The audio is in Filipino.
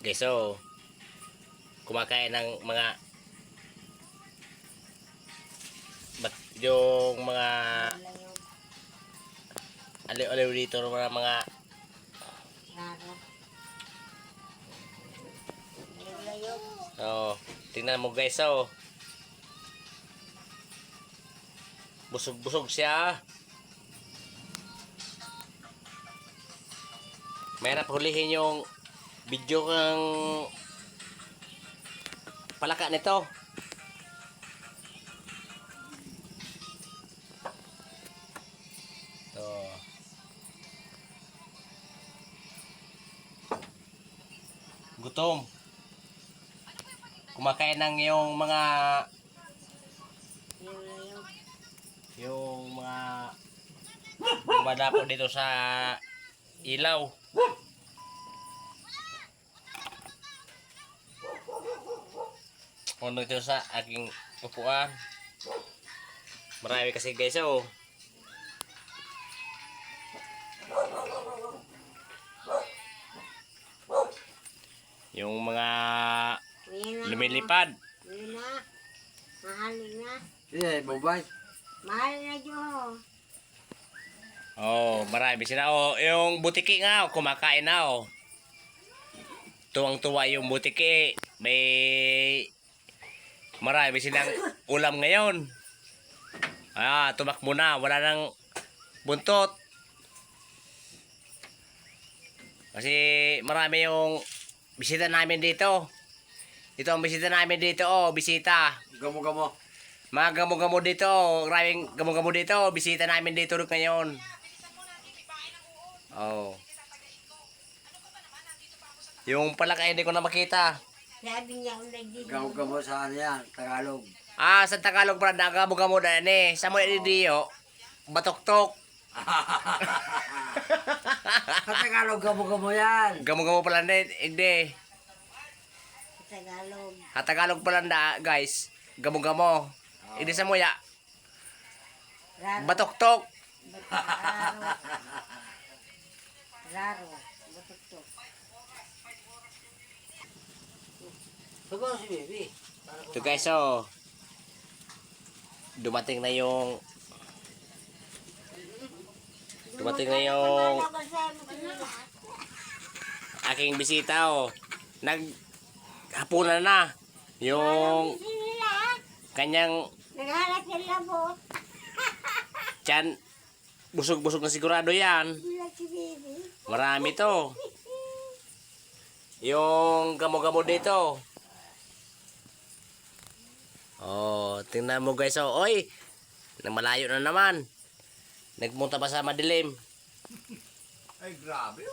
Okay, so kumakain ng mga yung mga aliw-aliw dito ng mga tingnan mo guys, busog-busog siya. Mahirap hulihin yung video ng palaka nito. Gutom. Kumakain ng yung mga dumadapo dito sa ilaw. Ano dito sa aking upuan. Marami kasi guys, yung mga lumilipad. Mahal na. Yeah, bye-bye. Mahal na dyan. Marami sila. Yung butiki nga, kumakain na. Tuwang-tuwa yung butiki. Marami silang ulam ngayon. Tumakbo na. Wala nang buntot. Kasi marami yung bisita namin dito. Ito ang bisita namin dito, bisita. Gamo-gamo. Mga gamo-gamo dito, maraming gamo-gamo dito, bisita namin dito ngayon. Yung palaka hindi ko na makita. Sabi niya ulit dito. Gamo-gamo sa ano yan, Tagalog. Sa Tagalog pa na gamo-gamo na yan Sa mga diyo, batok-tok. Sa Tagalog, gamo-gamo yan. Gamo-gamo pala na, hindi. Tagalog. Tagalog pala na, guys. Gamo-gamo. Hindi sa muya. Batok-tok. Raro. Batok-tok. Sugo si baby. Ito guys, dumating na yung aking bisita, naghapunan na yung kanyang naghanap ng labot. tiyan. Busog-busog na sigurado yan. Marami to. Yung gamo-gamo dito. Tingnan mo guys, oy, malayo na naman. Nagpunta pa sa madilim. Ay, grabe.